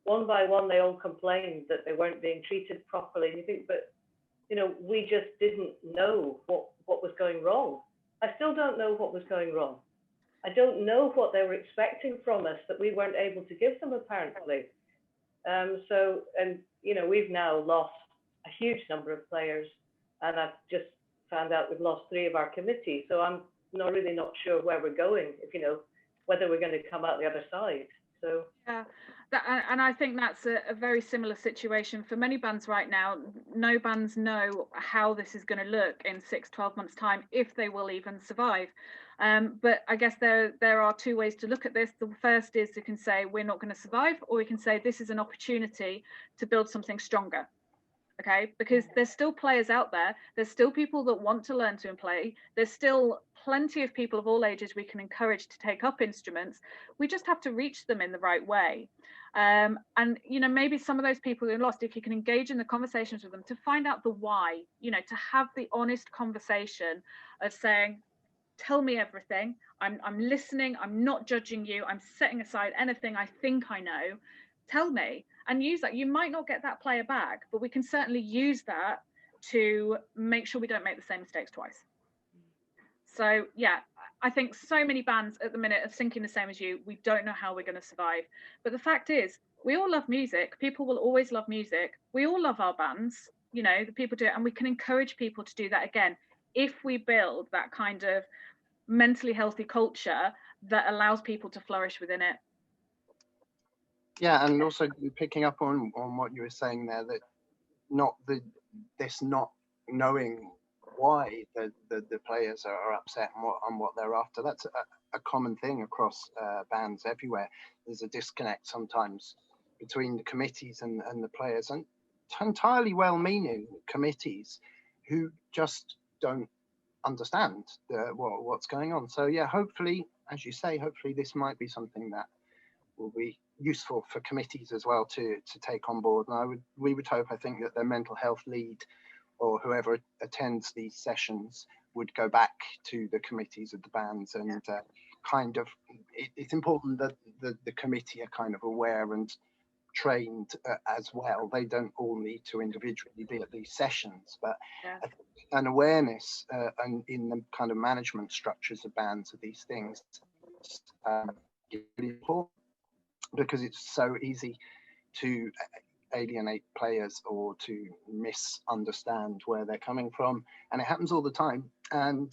One by one, they all complained that they weren't being treated properly. And you think, but, you know, we just didn't know what was going wrong. I still don't know what was going wrong. I don't know what they were expecting from us that we weren't able to give them, apparently. And, you know, we've now lost a huge number of players, and I've just found out we've lost 3 of our committee. So I'm really not sure where we're going, whether we're going to come out the other side. So yeah, and I think that's a very similar situation for many bands right now. No bands know how this is going to look in 6-12 months time, if they will even survive. But I guess there are 2 ways to look at this. The first is you can say we're not going to survive, or we can say this is an opportunity to build something stronger. Okay, because there's still players out there. There's still people that want to learn to play. There's still plenty of people of all ages we can encourage to take up instruments. We just have to reach them in the right way. And, you know, maybe some of those people who are lost, if you can engage in the conversations with them to find out the why, you know, to have the honest conversation of saying, tell me everything. I'm listening. I'm not judging you. I'm setting aside anything I think I know. Tell me, and use that. You might not get that player back, but we can certainly use that to make sure we don't make the same mistakes twice. So yeah, I think so many bands at the minute are thinking the same as you. We don't know how we're going to survive. But the fact is, we all love music. People will always love music. We all love our bands. You know, the people do it, and we can encourage people to do that again if we build that kind of mentally healthy culture that allows people to flourish within it. Yeah, and also picking up on what you were saying there, that not knowing why the players are upset and what they're after. That's a common thing across bands everywhere. There's a disconnect sometimes between the committees and the players, and entirely well-meaning committees who just don't understand what's going on. So yeah, hopefully, as you say, hopefully this might be something that will be useful for committees as well to take on board. And we would hope, I think, that their mental health lead or whoever attends these sessions would go back to the committees of the bands and kind of, it's important that the committee are kind of aware and trained as well. They don't all need to individually be at these sessions, but an awareness and in the kind of management structures of bands of these things is really important, because it's so easy to alienate players or to misunderstand where they're coming from, and it happens all the time. And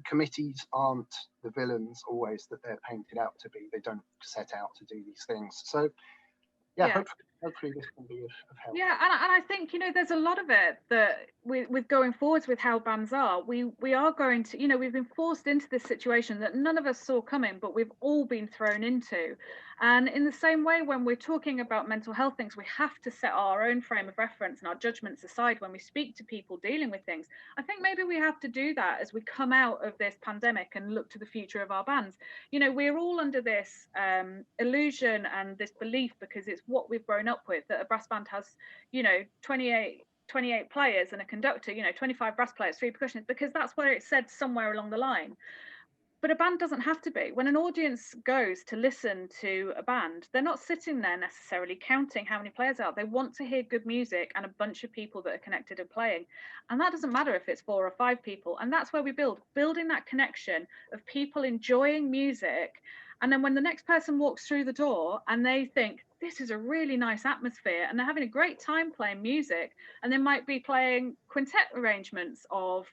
committees aren't the villains always that they're painted out to be. They don't set out to do these things. So yeah. Hopefully this can be of help. Yeah, and I think, you know, there's a lot of it that with going forwards with how bands are, we are going to, you know, we've been forced into this situation that none of us saw coming, but we've all been thrown into. And in the same way, when we're talking about mental health things, we have to set our own frame of reference and our judgments aside when we speak to people dealing with things. I think maybe we have to do that as we come out of this pandemic and look to the future of our bands. You know, we're all under this illusion and this belief, because it's what we've grown up with, that a brass band has, you know, 28 players and a conductor, you know, 25 brass players, 3 percussionists, because that's where it said somewhere along the line. But a band doesn't have to be. When an audience goes to listen to a band, they're not sitting there necessarily counting how many players are. They want to hear good music and a bunch of people that are connected and playing. And that doesn't matter if it's 4 or 5 people. And that's where we building that connection of people enjoying music. And then when the next person walks through the door and they think, this is a really nice atmosphere, and they're having a great time playing music, and they might be playing quintet arrangements of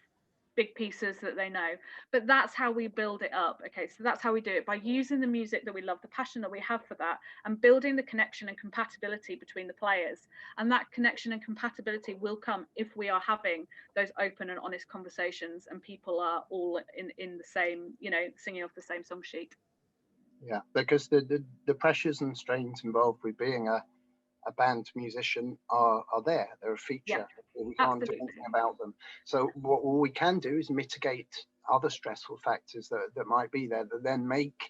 big pieces that they know, but that's how we build it up. Okay, so that's how we do it, by using the music that we love, the passion that we have for that, and building the connection and compatibility between the players. And that connection and compatibility will come if we are having those open and honest conversations and people are all in the same, you know, singing off the same song sheet. Yeah, because the pressures and strains involved with being a band musician are there. They're a feature. Yeah, we can't absolutely. do anything about them. So what we can do is mitigate other stressful factors that might be there, that then make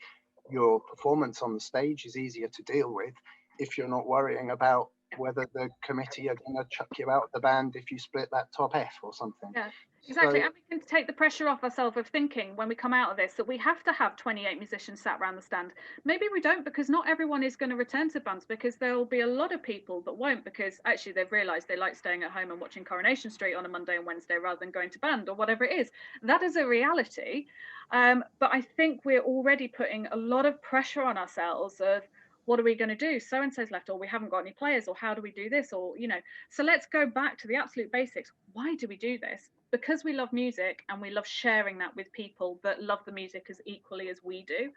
your performance on the stage is easier to deal with if you're not worrying about whether the committee are going to chuck you out of the band if you split that top F or something. Yeah, exactly. So, and we can take the pressure off ourselves of thinking when we come out of this that we have to have 28 musicians sat around the stand. Maybe we don't, because not everyone is going to return to bands, because there will be a lot of people that won't, because actually they've realised they like staying at home and watching Coronation Street on a Monday and Wednesday rather than going to band or whatever it is. That is a reality. But I think we're already putting a lot of pressure on ourselves of, what are we going to do? So and so's left, or we haven't got any players, or how do we do this? Or, you know, so let's go back to the absolute basics. Why do we do this? Because we love music and we love sharing that with people that love the music as equally as we do.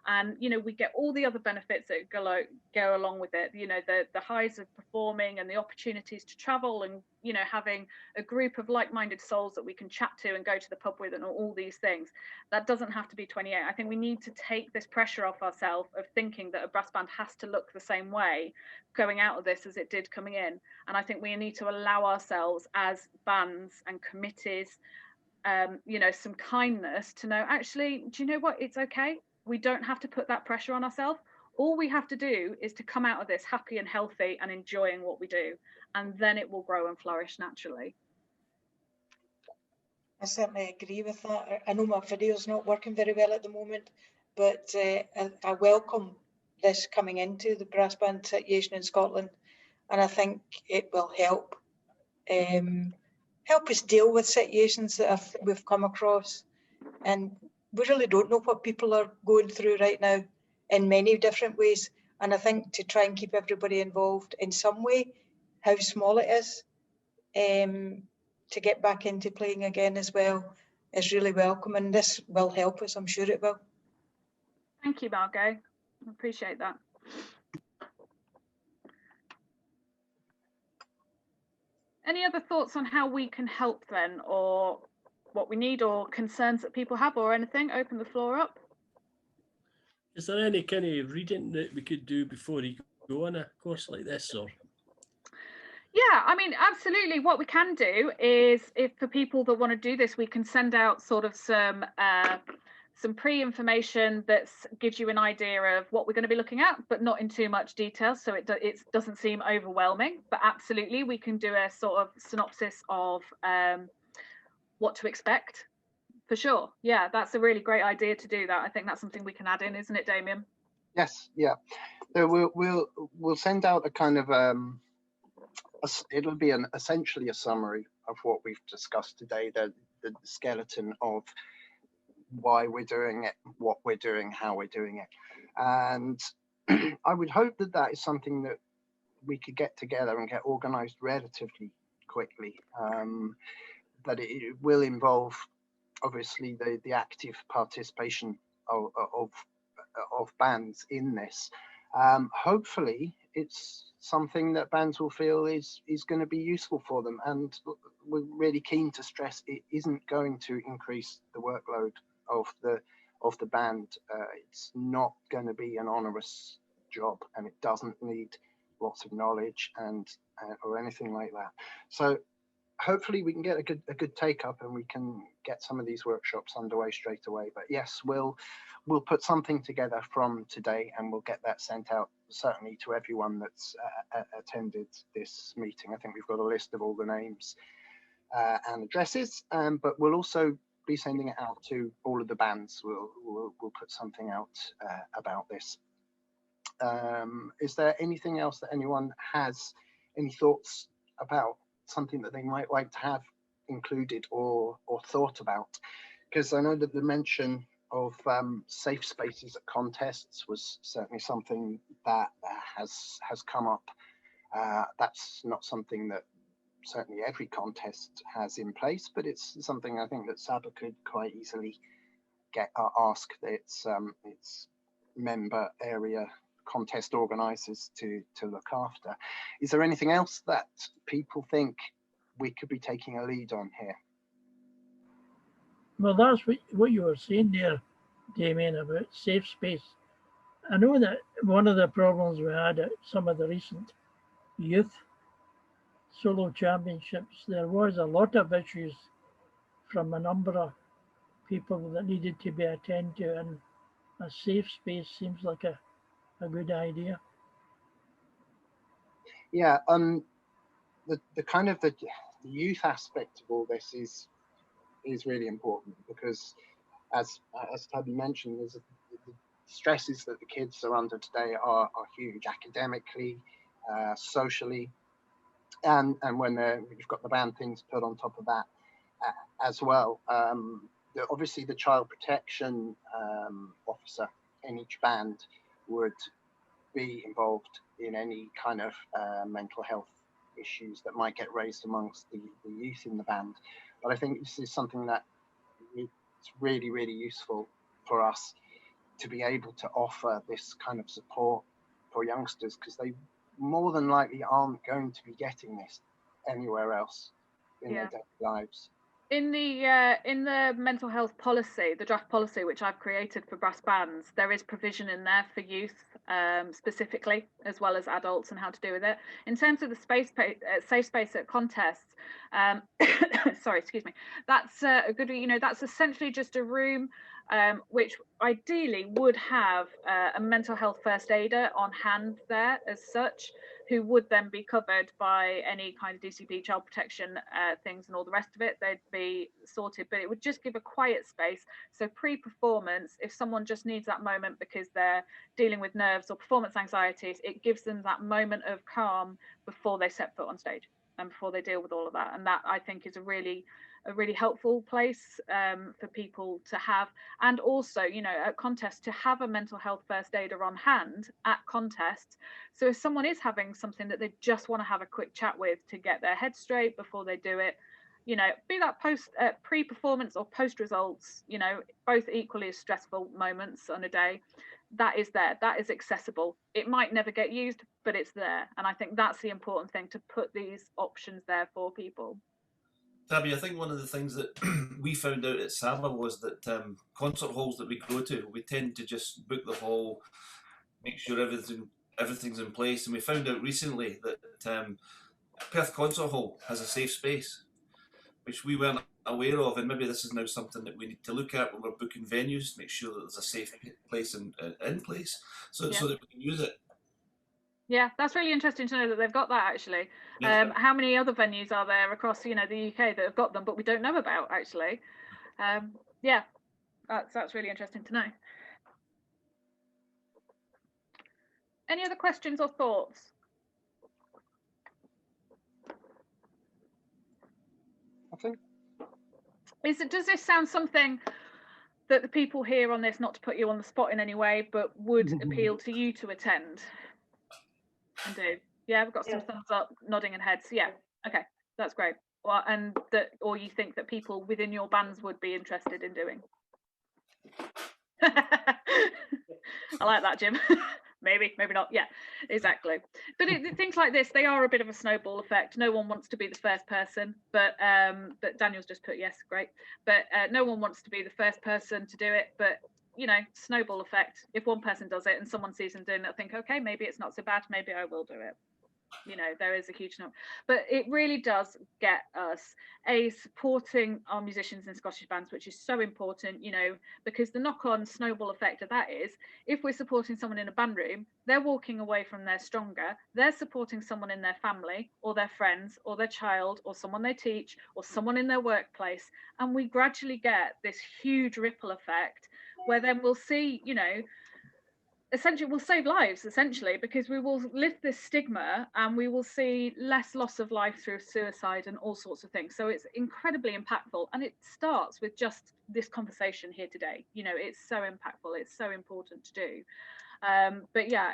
And, you know, we get all the other benefits that go along with it, you know, the highs of performing and the opportunities to travel and, you know, having a group of like-minded souls that we can chat to and go to the pub with and all these things. That doesn't have to be 28. I think we need to take this pressure off ourselves of thinking that a brass band has to look the same way going out of this as it did coming in. And I think we need to allow ourselves as bands and committees, you know, some kindness to know, actually, do you know what? It's okay. We don't have to put that pressure on ourselves. All we have to do is to come out of this happy and healthy and enjoying what we do. And then it will grow and flourish naturally. I certainly agree with that. I know my video's not working very well at the moment, but I welcome this coming into the brass band situation in Scotland, and I think it will help us deal with situations that we've come across. And we really don't know what people are going through right now in many different ways. And I think to try and keep everybody involved in some way, how small it is, to get back into playing again as well is really welcome, and this will help us. I'm sure it will. Thank you, Margot. I appreciate that. Any other thoughts on how we can help then, or what we need, or concerns that people have, or anything? Open the floor up. Is there any kind of reading that we could do before you go on a course like this, or? Yeah, I mean, absolutely. What we can do is, if for people that want to do this, we can send out sort of some pre-information that gives you an idea of what we're going to be looking at, but not in too much detail, so it doesn't seem overwhelming. But absolutely, we can do a sort of synopsis of what to expect, for sure. Yeah, that's a really great idea to do that. I think that's something we can add in, isn't it, Damien? yes, yeah. So we'll send out a kind of it'll be essentially a summary of what we've discussed today, the skeleton of why we're doing it, what we're doing, how we're doing it. And I would hope that that is something that we could get together and get organized relatively quickly. That it will involve, obviously, the active participation of bands in this. Hopefully it's something that bands will feel is going to be useful for them, and we're really keen to stress it isn't going to increase the workload of the band. It's not going to be an onerous job, and it doesn't need lots of knowledge and or anything like that. So hopefully we can get a good take up, and we can get some of these workshops underway straight away. But yes, we'll put something together from today, and we'll get that sent out certainly to everyone that's attended this meeting. I think we've got a list of all the names and addresses, but we'll also be sending it out to all of the bands. We'll put something out about this. Is there anything else that anyone has, any thoughts about something that they might like to have included or thought about? Because I know that the mention of safe spaces at contests was certainly something that has come up. That's not something that certainly every contest has in place, but it's something I think that SBBA could quite easily ask its member area contest organisers to look after. Is there anything else that people think we could be taking a lead on here? Well, that's what you were saying there, Damien, about safe space. I know that one of the problems we had at some of the recent youth solo championships, there was a lot of issues from a number of people that needed to be attended to, and a safe space seems like a good idea. Yeah, the kind of the youth aspect of all this is really important, because as Tabby mentioned, the stresses that the kids are under today are huge, academically, socially, and when you've got the band things put on top of that as well. Obviously the child protection officer in each band would be involved in any kind of mental health issues that might get raised amongst the youth in the band. But I think this is something that it's really, really useful for us to be able to offer this kind of support for youngsters, because they more than likely aren't going to be getting this anywhere else in their daily lives. In the mental health policy, the draft policy which I've created for brass bands, there is provision in there for youth specifically, as well as adults, and how to do with it. In terms of the safe space at contests, sorry, excuse me, that's a good, that's essentially just a room which ideally would have a mental health first aider on hand there as such, who would then be covered by any kind of DCP child protection things and all the rest of it. They'd be sorted, but it would just give a quiet space. So pre-performance, if someone just needs that moment because they're dealing with nerves or performance anxieties, it gives them that moment of calm before they set foot on stage and before they deal with all of that. And that, I think, is a really helpful place for people to have. And also, at contests, to have a mental health first aider on hand at contests. So if someone is having something that they just want to have a quick chat with to get their head straight before they do it, be that pre-performance or post results, both equally as stressful moments on a day, that is there, that is accessible. It might never get used, but it's there. And I think that's the important thing, to put these options there for people. Tabby, I think one of the things that we found out at SBBA was that concert halls that we go to, we tend to just book the hall, make sure everything's in place. And we found out recently that Perth Concert Hall has a safe space, which we weren't aware of. And maybe this is now something that we need to look at when we're booking venues, make sure that there's a safe place in place so that we can use it. Yeah, that's really interesting to know that they've got that, actually. How many other venues are there across, the UK that have got them, but we don't know about, actually? Yeah, that's really interesting to know. Any other questions or thoughts? I think. Does this sound something that the people here on this, not to put you on the spot in any way, but would appeal to you to attend? And do. Yeah, we've got some thumbs up, nodding and heads. Yeah, okay, that's great. Well, and or you think that people within your bands would be interested in doing? I like that, Jim. Maybe not. Yeah, exactly. But things like this, they are a bit of a snowball effect. No one wants to be the first person, but Daniel's just put yes, great. But no one wants to be the first person to do it, but snowball effect. If one person does it and someone sees them doing it, think, okay, maybe it's not so bad, maybe I will do it. You know, there is a huge number, but it really does get us supporting our musicians in Scottish bands, which is so important, you know, because the knock-on snowball effect of that is, if we're supporting someone in a band room, they're walking away from there stronger, they're supporting someone in their family or their friends or their child or someone they teach or someone in their workplace, and we gradually get this huge ripple effect where then we'll see, you know, essentially we'll save lives, essentially, because we will lift this stigma and we will see less loss of life through suicide and all sorts of things. So it's incredibly impactful, and it starts with just this conversation here today. You know, it's so impactful, it's so important to do. But yeah,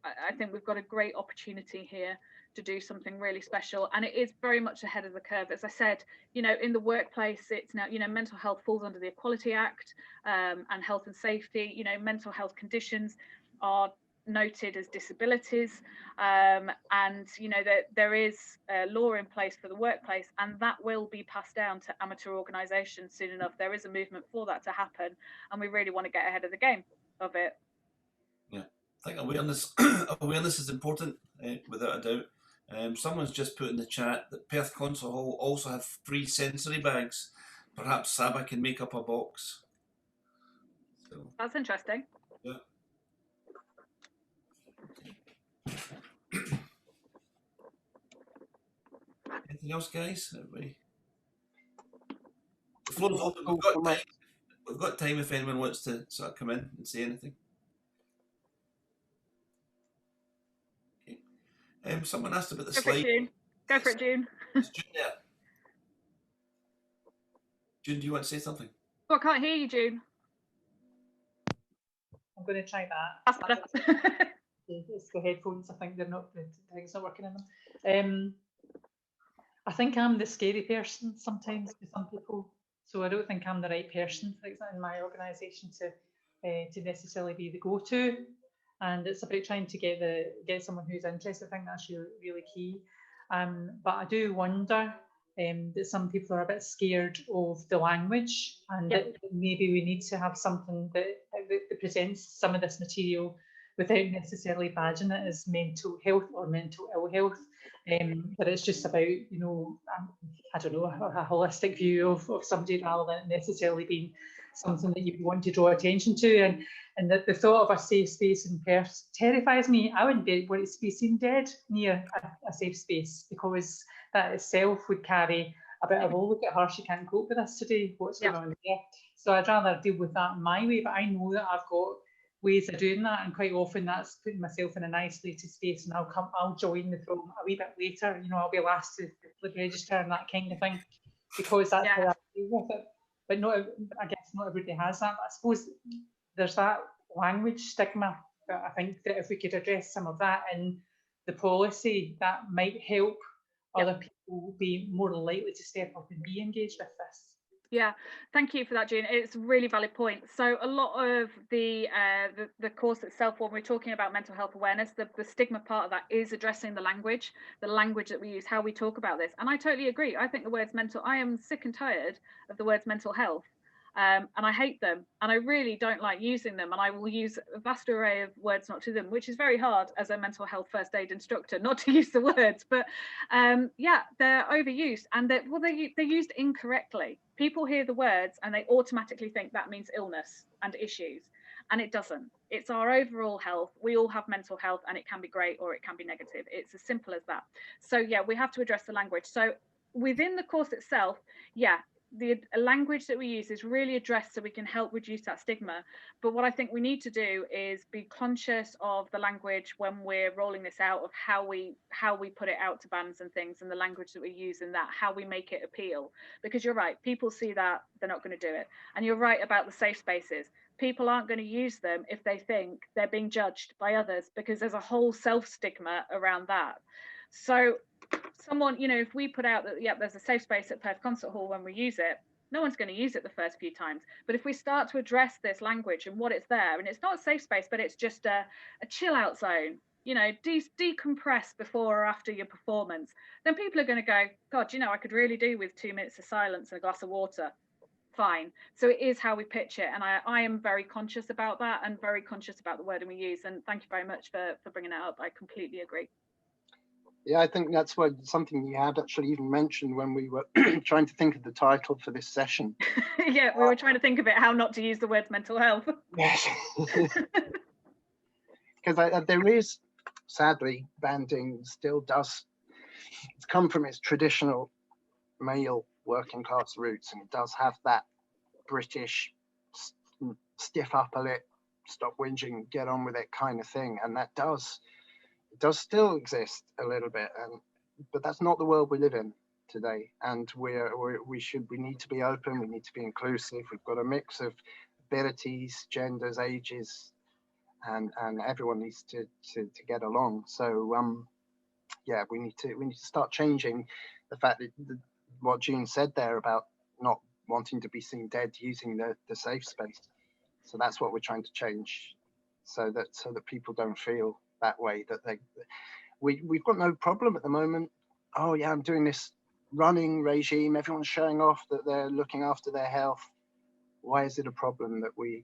I think we've got a great opportunity here to do something really special, and it is very much ahead of the curve. As I said, you know, in the workplace, it's now, you know, mental health falls under the Equality Act, and health and safety. You know, mental health conditions are noted as disabilities, and you know that there is a law in place for the workplace, and that will be passed down to amateur organisations soon enough. There is a movement for that to happen, and we really want to get ahead of the game of it. Yeah, I think awareness awareness is important, without a doubt. Someone's just put in the chat that Perth Concert Hall also have free sensory bags. Perhaps Saba can make up a box. So, that's interesting. Yeah. Anything else, guys? Everybody? The floor is open. We've got time if anyone wants to sort of come in and say anything. Okay. Someone asked about the slide. Go for it, June. Is June there? June, do you want to say something? Oh, I can't hear you, June. I'm going to try that. That's better. It's the headphones. I think the thing's not working in them. I think I'm the scary person sometimes to some people, so I don't think I'm the right person, for example, in my organisation to necessarily be the go-to. And it's about trying to get someone who's interested. I think that's really key. But I do wonder that some people are a bit scared of the language, and that maybe we need to have something that presents some of this material without necessarily badging it as mental health or mental ill health. But it's just about, you know, I don't know, a holistic view of somebody rather than necessarily being something that you want to draw attention to. And that the thought of a safe space in Perth terrifies me. I wouldn't want to be seen dead near a safe space, because that itself would carry a bit of, oh, look at her, she can't cope with this today, what's going on there? So I'd rather deal with that my way, but I know that I've got ways of doing that, and quite often that's putting myself in an isolated space, and I'll join the film a wee bit later, you know, I'll be last to register and that kind of thing, because that's how I deal with it. But I guess not everybody has that, but I suppose there's that language stigma that I think that if we could address some of that in the policy, that might help other people be more likely to step up and be engaged with this. Yeah, thank you for that, June. It's a really valid point. So a lot of the course itself, when we're talking about mental health awareness, the stigma part of that is addressing the language that we use, how we talk about this. And I totally agree. I think the words I am sick and tired of the words mental health. And I hate them, and I really don't like using them, and I will use a vast array of words not to them, which is very hard as a mental health first aid instructor not to use the words. But yeah, they're overused, and they're used incorrectly. People hear the words and they automatically think that means illness and issues, and it doesn't. It's our overall health. We all have mental health, and it can be great or it can be negative. It's as simple as that. So yeah, we have to address the language. So within the course itself, yeah, the language that we use is really addressed so we can help reduce that stigma. But what I think we need to do is be conscious of the language when we're rolling this out, of how we put it out to bands and things, and the language that we use in that, how we make it appeal. Because you're right, people see that, they're not going to do it. And you're right about the safe spaces. People aren't going to use them if they think they're being judged by others, because there's a whole self-stigma around that. So someone, you know, if we put out that, yeah, there's a safe space at Perth Concert Hall when we use it, no one's going to use it the first few times. But if we start to address this language and what it's there, and it's not a safe space, but it's just a chill out zone, you know, decompress before or after your performance, then people are going to go, God, you know, I could really do with 2 minutes of silence and a glass of water. Fine. So it is how we pitch it. And I am very conscious about that, and very conscious about the wording we use. And thank you very much for bringing that up. I completely agree. Yeah, I think that's something you had actually even mentioned when we were trying to think of the title for this session. Yeah, we were trying to think of it, how not to use the words mental health. Yes. Because there is, sadly, banding still does come from its traditional male working class roots, and it does have that British stiff upper lip, stop whinging, get on with it kind of thing, and that does still exist a little bit, but that's not the world we live in today. And we need to be open, we need to be inclusive. We've got a mix of abilities, genders, ages, and everyone needs to get along. So yeah, we need to start changing the fact that what June said there about not wanting to be seen dead, using the safe space. So that's what we're trying to change, so that people don't feel that way, that we've got no problem at the moment. Oh yeah, I'm doing this running regime, everyone's showing off that they're looking after their health. Why is it a problem that we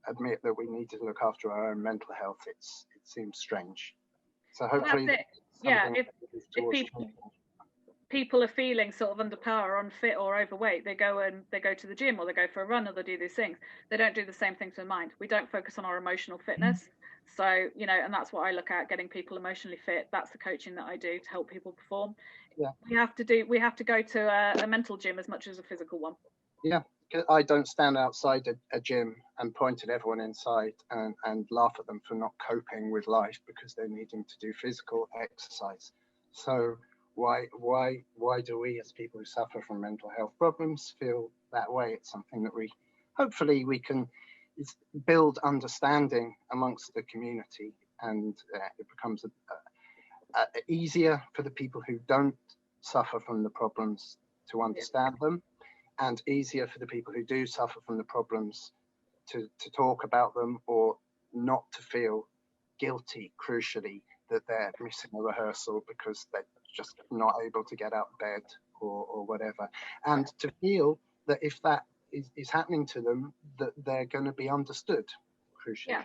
admit that we need to look after our own mental health? It seems strange. So hopefully, if people are feeling sort of under power, unfit or overweight, they go to the gym, or they go for a run, or they do these things. They don't do the same things with mind. We don't focus on our emotional fitness. So, you know, and that's what I look at, getting people emotionally fit. That's the coaching that I do to help people perform. Yeah. We have to go to a mental gym as much as a physical one. Yeah. I don't stand outside a gym and point at everyone inside and laugh at them for not coping with life because they're needing to do physical exercise. So why do we, as people who suffer from mental health problems, feel that way? It's something that hopefully we can build understanding amongst the community, and it becomes easier for the people who don't suffer from the problems to understand them, and easier for the people who do suffer from the problems to talk about them, or not to feel guilty, crucially, that they're missing a rehearsal because they're just not able to get out of bed or whatever. And to feel that if that is happening to them, that they're going to be understood, crucially. Yeah.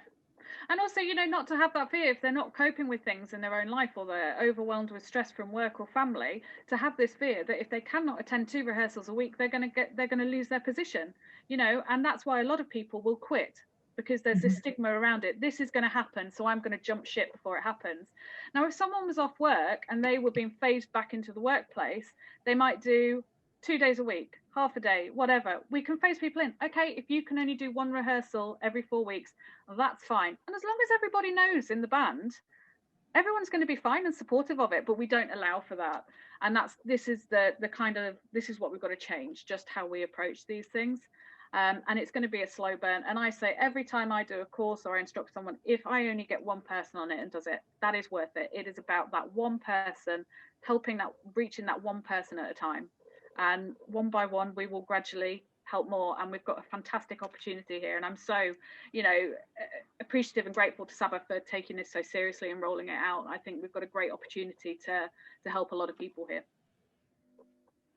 And also, you know, not to have that fear if they're not coping with things in their own life, or they're overwhelmed with stress from work or family, to have this fear that if they cannot attend 2 rehearsals a week, they're going to lose their position, you know. And that's why a lot of people will quit, because there's this stigma around it. This is going to happen, so I'm going to jump ship before it happens. Now, if someone was off work and they were being phased back into the workplace, they might do 2 days a week, half a day, whatever. We can phase people in. Okay, if you can only do 1 rehearsal every 4 weeks, that's fine. And as long as everybody knows in the band, everyone's going to be fine and supportive of it, but we don't allow for that. And this is what we've got to change, just how we approach these things. And it's going to be a slow burn. And I say every time I do a course or I instruct someone, if I only get 1 person on it and does it, that is worth it. It is about that 1 person, reaching that 1 person at a time. And one by one, we will gradually help more. And we've got a fantastic opportunity here. And I'm so, you know, appreciative and grateful to Saba for taking this so seriously and rolling it out. I think we've got a great opportunity to help a lot of people here.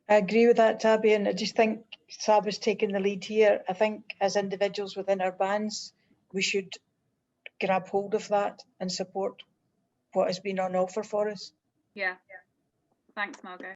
I agree with that, Tabby, and I just think Saba's taking the lead here. I think as individuals within our bands, we should grab hold of that and support what has been on offer for us. Yeah. Thanks, Margot.